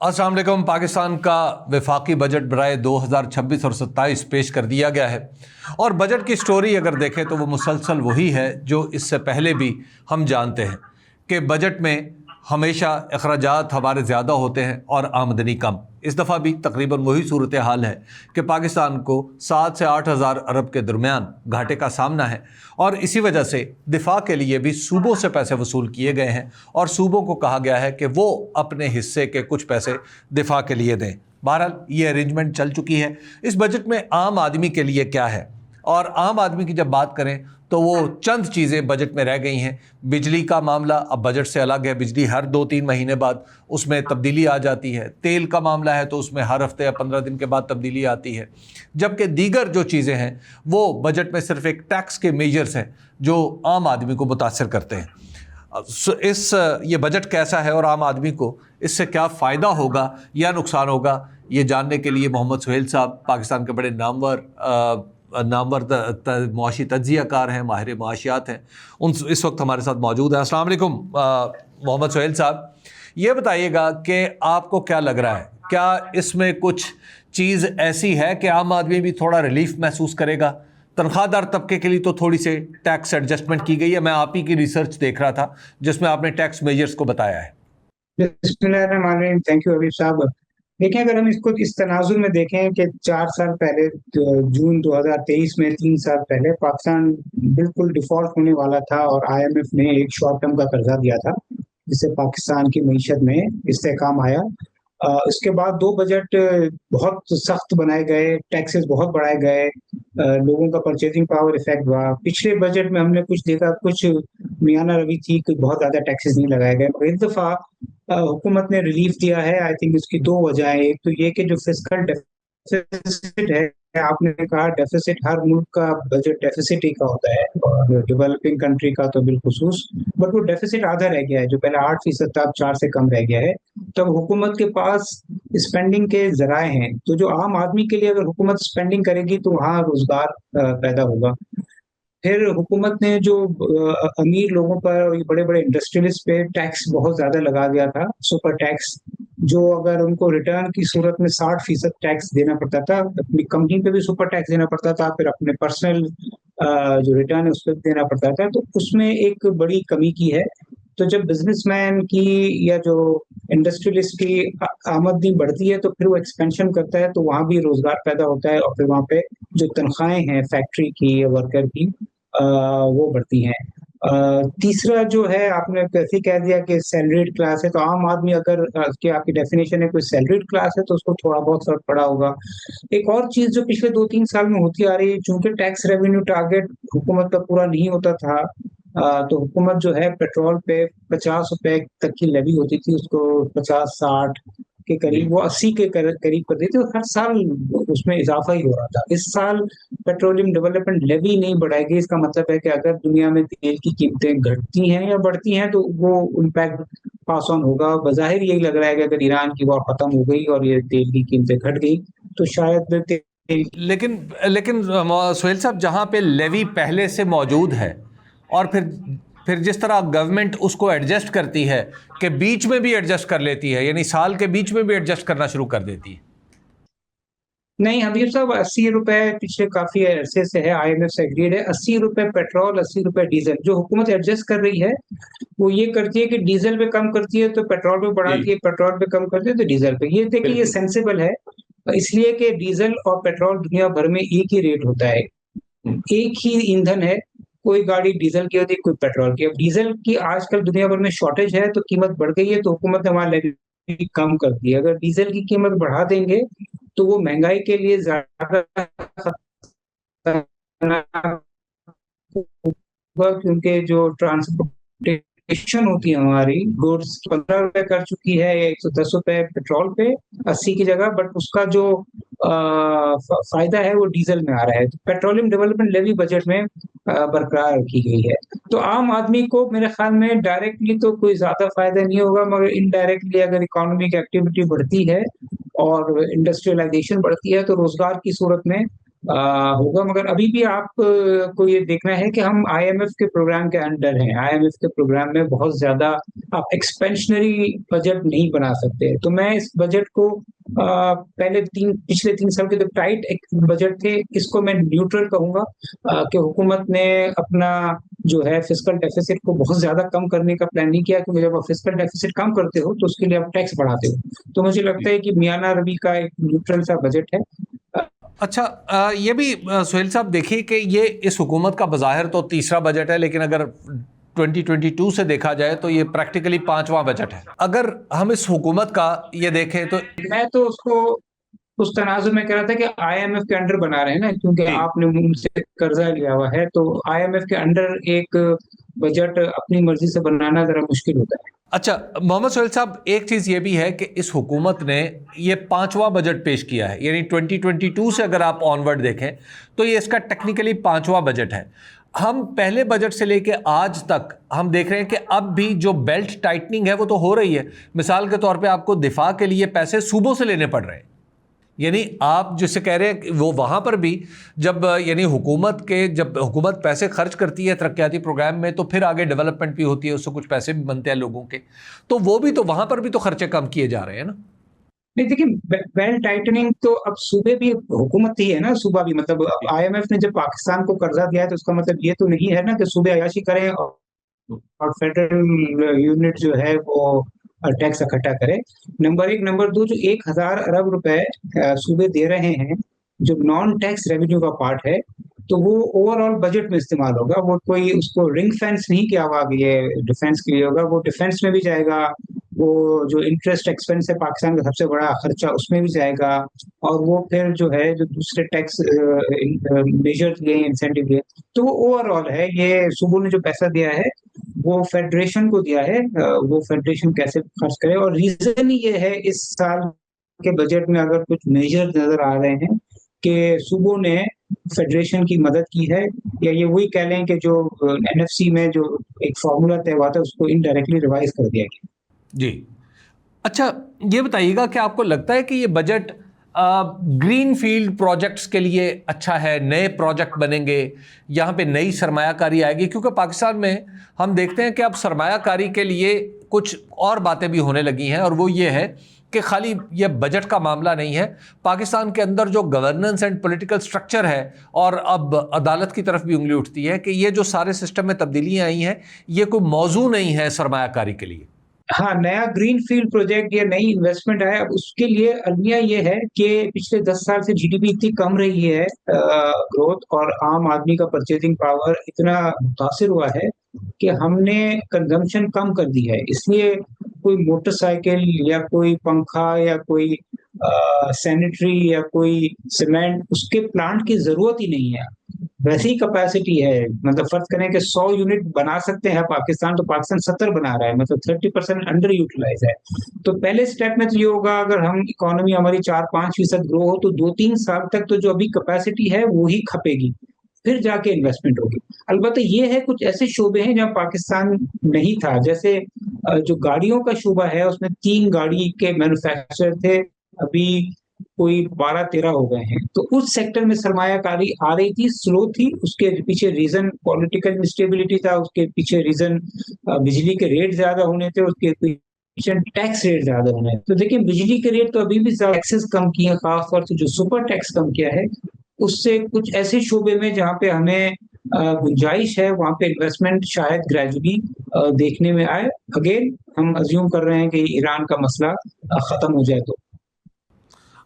अस्सलाम वालेकुम। पाकिस्तान का वफाकी बजट बराए 2026 और 27 पेश कर दिया गया है और बजट की स्टोरी अगर देखें तो वो मुसलसल वही है जो इससे पहले भी हम जानते हैं कि बजट में हमेशा अखराजात हमारे ज़्यादा होते हैं और आमदनी कम। इस दफ़ा भी तकरीबन वही सूरत हाल है कि पाकिस्तान को 7 से 8 हज़ार अरब के दरमियान घाटे का सामना है और इसी वजह से दिफा के लिए भी सूबों से पैसे वसूल किए गए हैं और सूबों को कहा गया है कि वो अपने हिस्से के कुछ पैसे दिफा के लिए दें। बहरहाल ये अरेंजमेंट चल चुकी है। इस बजट में आम आदमी के लिए क्या है, और आम आदमी की जब बात करें तो वो चंद चीज़ें बजट में रह गई हैं। बिजली का मामला अब बजट से अलग है, बिजली हर 2-3 महीने बाद उसमें तब्दीली आ जाती है। तेल का मामला है तो उसमें हर हफ्ते या 15 दिन के बाद तब्दीली आती है, जबकि दीगर जो चीज़ें हैं वो बजट में सिर्फ एक टैक्स के मेजर्स हैं जो आम आदमी को मुतासर करते हैं। ये बजट कैसा है और आम आदमी को इससे क्या फ़ायदा होगा या नुकसान होगा, ये जानने के लिए मोहम्मद सुहेल साहब पाकिस्तान के बड़े नामवर मुआशी तज्ज़ियाकार हैं, माहिर मुआशियात हैं, उन इस वक्त हमारे साथ मौजूद हैं। अस्सलाम वालेकुम मोहम्मद सुहेल साहब, ये बताइएगा कि आपको क्या लग रहा है, क्या इसमें कुछ चीज़ ऐसी है कि आम आदमी भी थोड़ा रिलीफ महसूस करेगा? तनख्वाहदार तबके के लिए तो थोड़ी से टैक्स एडजस्टमेंट की गई है। मैं आप ही की रिसर्च देख रहा था जिसमें आपने टैक्स मेजर्स को बताया है। थैंक यू अभी साहब। देखिए, अगर हम इसको इस तनाजुर में देखें कि 4 साल पहले जून 2023 में 3 साल पहले पाकिस्तान बिल्कुल डिफॉल्ट होने वाला था और IMF ने एक शॉर्ट टर्म का कर्जा दिया था जिससे पाकिस्तान की मईशत में इस्तेहकाम आया। इसके बाद 2 बजट बहुत सख्त बनाए गए, टैक्सेस बहुत बढ़ाए गए, लोगों का परचेजिंग पावर इफेक्ट हुआ। पिछले बजट में हमने कुछ देखा, कुछ मियाना रवि थी कि बहुत ज्यादा टैक्सेस नहीं लगाए गए, मगर इस दफा हुकूमत ने रिलीफ दिया है। आई थिंक इसकी 2 वजह है। एक तो ये कि जो फिस्कल डेफिसिट है, आपने कहा डेफिसिट, हर मुल्क का बजट डेफिसिट ही का होता है और डेवलपिंग कंट्री का तो बिलखुसूस, बट वो डेफिसिट आधा रह गया है, जो पहले 8% था अब 4 से कम रह गया है। तब हुकूमत के पास स्पेंडिंग के जराए हैं, तो जो आम आदमी के लिए अगर हुकूमत स्पेंडिंग करेगी तो वहाँ रोजगार पैदा होगा। फिर हुकूमत ने जो अमीर लोगों पर और ये बड़े बड़े इंडस्ट्रियलिस्ट पे टैक्स बहुत ज्यादा लगा दिया था, सुपर टैक्स, जो अगर उनको रिटर्न की सूरत में 60% टैक्स देना पड़ता था, अपनी कंपनी पे भी सुपर टैक्स देना पड़ता था, फिर अपने पर्सनल जो रिटर्न है उस पर देना पड़ता था, तो उसमें एक बड़ी कमी की है। तो जब बिजनेसमैन की या जो इंडस्ट्रियलिस्ट की आमदनी बढ़ती है तो फिर वो एक्सपेंशन करता है, तो वहां भी रोजगार पैदा होता है और फिर वहां पे जो तनख्वाहें हैं फैक्ट्री की या वर्कर की वो बढ़ती हैं। तीसरा जो है, आपने कैसे कह दिया कि सैलरीड क्लास है, तो आम आदमी अगर कि आपकी डेफिनेशन है कोई सैलरीड क्लास है तो उसको थोड़ा बहुत फर्क पड़ा होगा। एक और चीज जो पिछले 2-3 साल में होती आ रही है, चूंकि टैक्स रेवेन्यू टारगेट हुकूमत का पूरा नहीं होता था, तो हुकूमत जो है पेट्रोल पे 50 रुपए तक की लेवी होती थी, उसको 50-60 के करीब, वो 80 के करीब कर दी थी, और हर साल उसमें इजाफा ही हो रहा था। इस साल पेट्रोलियम डेवलपमेंट लेवी नहीं बढ़ाएगी, इसका मतलब है कि अगर दुनिया में तेल की कीमतें घटती हैं या बढ़ती हैं तो वो इम्पैक्ट पास ऑन होगा। बज़ाहिर यही लग रहा है कि अगर ईरान की वॉर खत्म हो गई और ये तेल की कीमतें घट गई तो शायद तेल। लेकिन लेकिन सुहेल साहब, जहाँ पे लेवी पहले से मौजूद है और फिर जिस तरह गवर्नमेंट उसको एडजस्ट करती है कि बीच में भी एडजस्ट कर लेती है, यानी साल के बीच में भी एडजस्ट करना शुरू कर देती है। नहीं हबीब साहब, 80 रुपए पिछले काफी अरसे से है, IMF से एग्रीड है। 80 रुपए पेट्रोल, 80 रुपए डीजल। जो हुकूमत एडजस्ट कर रही है वो ये करती है कि डीजल पे कम करती है तो पेट्रोल पे बढ़ाती है, पेट्रोल पे कम करती है तो डीजल पे। ये देखिए, ये सेंसिबल है, इसलिए कि डीजल और पेट्रोल दुनिया भर में एक ही रेट होता है, एक ही ईंधन है। कोई गाड़ी डीजल की होती है, कोई पेट्रोल की। अब डीजल की आजकल दुनिया भर में शॉर्टेज है तो कीमत बढ़ गई है, तो हुकूमत ने वहां लेवी कम कर दी है। अगर डीजल की कीमत बढ़ा देंगे तो वो महंगाई के लिए ज्यादा खतरनाक होगा, क्योंकि जो ट्रांसपोर्टेशन होती है हमारी गुड्स, 15 रुपए कर चुकी है या 110 रुपए पेट्रोल पे 80 की जगह, बट उसका जो फायदा है वो डीजल में आ रहा है। तो पेट्रोलियम डेवलपमेंट लेवी बजट में बरकरार रखी गई है। तो आम आदमी को मेरे ख्याल में डायरेक्टली तो कोई ज्यादा फायदा नहीं होगा, मगर इनडायरेक्टली अगर इकोनॉमिक एक्टिविटी बढ़ती है और इंडस्ट्रियलाइजेशन बढ़ती है तो रोजगार की सूरत में होगा। मगर अभी भी आप को ये देखना है कि हम आईएमएफ के प्रोग्राम के अंडर हैं। आईएमएफ के प्रोग्राम में बहुत ज्यादा आप एक्सपेंशनरी बजट नहीं बना सकते। तो मैं इस बजट को पिछले 3 साल के जो टाइट बजट थे, इसको मैं न्यूट्रल कहूंगा। कि हुकूमत ने अपना जो है फिस्कल डेफिसिट को बहुत ज्यादा कम करने का प्लान नहीं किया, क्योंकि जब आप फिस्कल डेफिसिट कम करते हो तो उसके लिए आप टैक्स बढ़ाते हो। तो मुझे लगता है कि मियाना रवि का एक न्यूट्रल सा बजट है। अच्छा, ये भी सुहेल साहब देखिए कि ये इस हुकूमत का बज़ाहिर तो तीसरा बजट है, लेकिन अगर 2022 से देखा जाए तो ये प्रैक्टिकली पांचवा बजट है। अगर हम इस हुकूमत का ये देखें तो मैं तो उसको उस तनाजुर में कह रहा था कि आईएमएफ के अंडर बना रहे हैं ना, क्योंकि जी आपने उनसे कर्जा लिया हुआ है, तो आईएमएफ के अंडर एक बजट अपनी मर्जी से बनाना जरा मुश्किल होता है। अच्छा मोहम्मद सोहेल साहब, एक चीज़ ये भी है कि इस हुकूमत ने ये पांचवा बजट पेश किया है, यानी 2022 से अगर आप ऑनवर्ड देखें तो ये इसका टेक्निकली पांचवा बजट है। हम पहले बजट से लेके आज तक हम देख रहे हैं कि अब भी जो बेल्ट टाइटनिंग है वो तो हो रही है। मिसाल के तौर पे आपको दिफा के लिए पैसे सूबों से लेने पड़ रहे हैं, यानी आप जिससे कह रहे हैं कि वो वहाँ पर भी जब यानी जब हुकूमत पैसे खर्च करती है तरक्याती प्रोग्राम में, तो फिर आगे डेवलपमेंट भी होती है, उससे कुछ पैसे भी बनते हैं लोगों के, तो वो भी तो वहाँ पर भी तो खर्चे कम किए जा रहे हैं ना। नहीं, देखिए, बेल्ट टाइटनिंग तो अब सूबे भी हुकूमत ही है ना, सूबा भी। मतलब आईएमएफ ने जब पाकिस्तान को कर्जा दिया है तो उसका मतलब ये तो नहीं है ना कि सूबे अयाशी करें और फेडरल यूनिट जो है वो टैक्स इकट्ठा करे। नंबर एक। नंबर दो, जो 1,000 अरब रुपए सूबे दे रहे हैं, जो नॉन टैक्स रेवेन्यू का पार्ट है, तो वो ओवरऑल बजट में इस्तेमाल होगा। वो कोई उसको रिंग फेंस नहीं किया हुआ कि ये डिफेंस के लिए होगा। वो डिफेंस में भी जाएगा, वो जो इंटरेस्ट एक्सपेंस है पाकिस्तान का सबसे बड़ा खर्चा, उसमें भी जाएगा। और वो फिर जो है जो दूसरे टैक्स मेजर लिए, इंसेंटिव लिए, तो वो ओवरऑल है। ये सुबह ने जो पैसा दिया है वो फेडरेशन को दिया है। वो फेडरेशन कैसे खर्च करे। और रीजन ये है इस साल के बजट में अगर कुछ मेजर नजर आ रहे हैं कि सूबों ने फेडरेशन की मदद की है, या ये वही कह लें कि जो एनएफसी में जो एक फॉर्मूला तय हुआ था उसको इनडायरेक्टली रिवाइज कर दिया गया। जी। अच्छा, ये बताइएगा कि आपको लगता है कि ये बजट ग्रीन फील्ड प्रोजेक्ट्स के लिए अच्छा है, नए प्रोजेक्ट बनेंगे, यहाँ पे नई सरमायाकारी आएगी? क्योंकि पाकिस्तान में हम देखते हैं कि अब सरमायाकारी के लिए कुछ और बातें भी होने लगी हैं, और वो ये है कि खाली ये बजट का मामला नहीं है। पाकिस्तान के अंदर जो गवर्नेंस एंड पॉलिटिकल स्ट्रक्चर है, और अब अदालत की तरफ भी उंगली उठती है कि ये जो सारे सिस्टम में तब्दीलियाँ आई हैं, ये कोई मौजू नहीं है सरमायाकारी के लिए। हाँ, नया ग्रीन फील्ड प्रोजेक्ट या नई इन्वेस्टमेंट है। अब उसके लिए अलमिया ये है कि पिछले 10 साल से जीडीपी इतनी कम रही है ग्रोथ, और आम आदमी का परचेजिंग पावर इतना मुतासिर हुआ है कि हमने कंजम्पशन कम कर दी है। इसलिए कोई मोटरसाइकिल या कोई पंखा या कोई सैनिटरी या कोई सीमेंट, उसके प्लांट की जरूरत ही नहीं है। वैसी कैपेसिटी है। मतलब फर्ज करें कि 100 यूनिट बना सकते हैं पाकिस्तान, तो पाकिस्तान 70 बना रहा है। मतलब 30% अंडर यूटिलाइज है। तो पहले स्टेप में तो ये होगा, अगर हम इकोनॉमी हमारी 4-5% ग्रो हो तो 2-3 साल तक तो जो अभी कैपेसिटी है वो ही खपेगी, फिर जाके इन्वेस्टमेंट होगी। अलबत्ता ये है, कुछ ऐसे शोबे हैं जहाँ पाकिस्तान नहीं था। जैसे जो गाड़ियों का शोबा है, उसमें 3 गाड़ी के मैन्युफैक्चरर थे, अभी कोई 12-13 हो गए हैं। तो उस सेक्टर में सरमायाकारी आ रही थी, स्लो थी। उसके पीछे रीजन पॉलिटिकल इंस्टेबिलिटी था, उसके पीछे रीजन बिजली के रेट ज्यादा होने थे, उसके पीछे टैक्स रेट ज्यादा होने। तो देखिए, बिजली के रेट तो अभी भी टैक्सेस कम किए हैं, खासतौर से जो सुपर टैक्स कम किया है उससे। कुछ ऐसे शोबे में जहाँ पे हमें गुंजाइश है, वहां पे इन्वेस्टमेंट शायद ग्रेजुअली देखने में आए। अगेन हम अज्यूम कर रहे हैं कि ईरान का मसला खत्म हो जाए तो।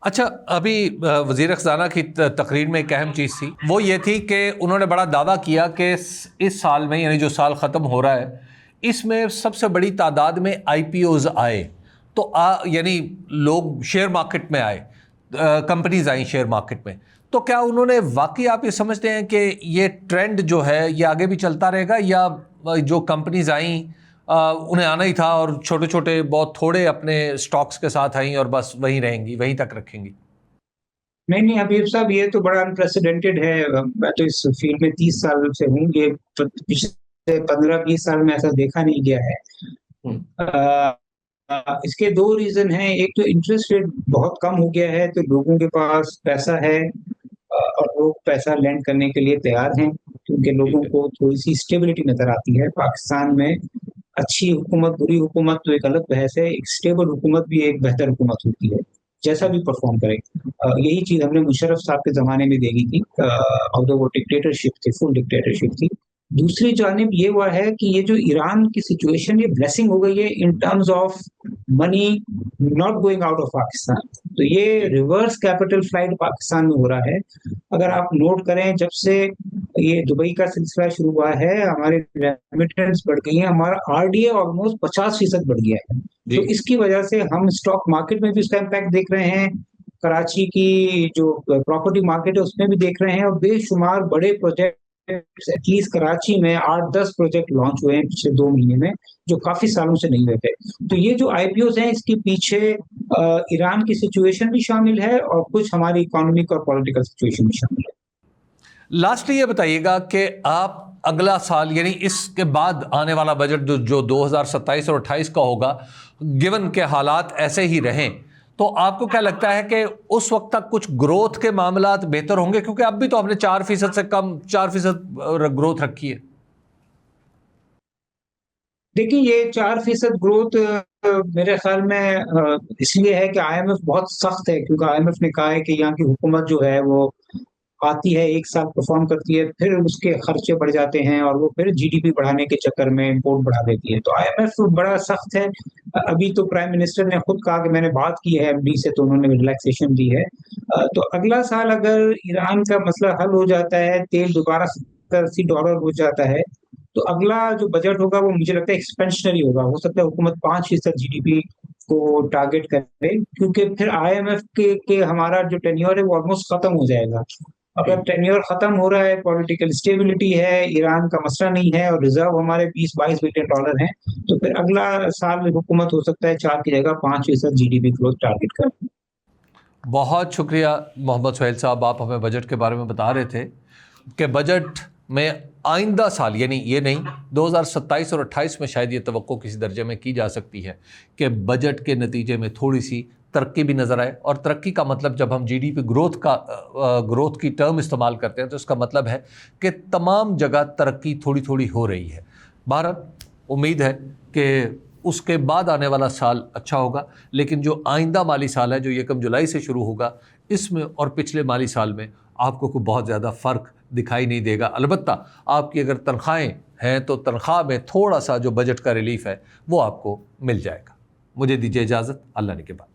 अच्छा, अभी वज़ीर ख़ज़ाना की तकरीर में एक अहम चीज़ थी, वो ये थी कि उन्होंने बड़ा दावा किया कि इस साल में, यानी जो साल ख़त्म हो रहा है, इसमें सबसे बड़ी तादाद में आईपीओज़ आए। तो यानी लोग शेयर मार्केट में आए, कंपनीज आई शेयर मार्केट में। तो क्या उन्होंने वाकई, आप ये समझते हैं कि ये ट्रेंड जो है ये आगे भी चलता रहेगा, या जो कंपनीज आई उन्हें आना ही था और छोटे छोटे बहुत थोड़े अपने स्टॉक्स के साथ आई और बस वहीं रहेंगी, वहीं तक रखेंगी? नहीं नहीं, हबीब साहब, ये तो बड़ा अनप्रेसिडेंटेड है। मैं तो इस फील्ड में 30 साल से हूँ। ये पिछले 15-20 साल में ऐसा देखा नहीं गया है। इसके दो रीजन हैं। एक तो इंटरेस्ट रेट बहुत कम हो गया है, तो लोगों के पास पैसा है, और लोग पैसा लैंड करने के लिए तैयार हैं, क्योंकि लोगों को थोड़ी सी स्टेबिलिटी नजर आती है पाकिस्तान में। अच्छी हुकूमत, बुरी हुकूमत तो एक अलग बहस है, एक स्टेबल हुकूमत भी एक बेहतर हुकूमत होती है, जैसा भी परफॉर्म करे। यही चीज हमने मुशर्रफ साहब के जमाने में देखी थी, ऑल्दो वो डिक्टेटरशिप थी, फुल डिक्टेटरशिप थी। दूसरी जानिब ये हुआ है कि ये जो ईरान की सिचुएशन, ये ब्लेसिंग हो गई है in terms of money not going out of Pakistan. तो ये रिवर्स कैपिटल फ्लाइट पाकिस्तान में हो रहा है। अगर आप नोट करें, जब से ये दुबई का सिलसिला शुरू हुआ है, हमारे रेमिटेंस बढ़ गई है, हमारा आरडीए ऑलमोस्ट 50% बढ़ गया है। तो इसकी वजह से हम स्टॉक मार्केट में भी इसका इम्पैक्ट देख रहे हैं, कराची की जो प्रॉपर्टी मार्केट है उसमें भी देख रहे हैं, और बेशुमार बड़े प्रोजेक्ट एटलीस्ट कराची में 8-10 प्रोजेक्ट लॉन्च हुए हैं पिछले 2 महीने में, जो काफी सालों से नहीं हुए थे। तो ये जो आईपीओज हैं, इसके पीछे ईरान की सिचुएशन भी शामिल है और कुछ हमारी इकोनॉमिक और पॉलिटिकल सिचुएशन भी शामिल है। लास्टली ये बताइएगा कि आप अगला साल यानी इसके बाद आने वाला बजट जो 2027 और 28 का होगा, गिवन के हालात ऐसे ही रहें, तो आपको क्या लगता है कि उस वक्त तक कुछ ग्रोथ के मामलात बेहतर होंगे? क्योंकि अब भी तो हमने 4% से कम 4% ग्रोथ रखी है। देखिए, ये 4% ग्रोथ मेरे ख्याल में इसलिए है कि आईएमएफ बहुत सख्त है, क्योंकि आईएमएफ ने कहा है कि यहाँ की हुकूमत जो है वो आती है, एक साल परफॉर्म करती है, फिर उसके खर्चे बढ़ जाते हैं और वो फिर जीडीपी बढ़ाने के चक्कर में इम्पोर्ट बढ़ा देती है। तो आईएमएफ बड़ा सख्त है। अभी तो प्राइम मिनिस्टर ने खुद कहा कि मैंने बात की है एमडी से, तो उन्होंने रिलैक्सेशन दी है। तो अगला साल अगर ईरान का मसला हल हो जाता है, तेल दोबारा $70-80 हो जाता है, तो अगला जो बजट होगा वो मुझे लगता है एक्सपेंशनरी होगा। हो सकता है हुकूमत 5% जीडीपी को टारगेट करे, क्योंकि फिर आईएमएफ के हमारा जो टेन्योर है वो ऑलमोस्ट खत्म हो जाएगा। अगर टेन्योर खत्म हो रहा है, पॉलिटिकल स्टेबिलिटी है, ईरान का मसला नहीं है और रिजर्व हमारे 20-22 बिलियन डॉलर हैं, तो फिर अगला साल हुकूमत हो सकता है 4 की जगह 5% जीडीपी ग्रोथ टारगेट कर। बहुत शुक्रिया मोहम्मद सुहेल साहब, आप हमें बजट के बारे में बता रहे थे कि बजट में आइंदा साल यानी ये नहीं 2027 और 28 में शायद ये तवक्को किसी दर्जे में की जा सकती है कि बजट के नतीजे में थोड़ी सी तरक्की भी नज़र आए। और तरक्की का मतलब, जब हम जीडीपी ग्रोथ की टर्म इस्तेमाल करते हैं तो इसका मतलब है कि तमाम जगह तरक्की थोड़ी थोड़ी हो रही है। बहरहाल उम्मीद है कि उसके बाद आने वाला साल अच्छा होगा, लेकिन जो आइंदा माली साल है जो 1 जुलाई से शुरू होगा, इसमें और पिछले माली साल में आपको कोई बहुत ज़्यादा फ़र्क दिखाई नहीं देगा। अलबत्ता आपकी अगर तनख्वाहें हैं तो तनख्वाह में थोड़ा सा जो बजट का रिलीफ है वो आपको मिल जाएगा। मुझे दीजिए इजाज़त, अल्लाह ने के बाद।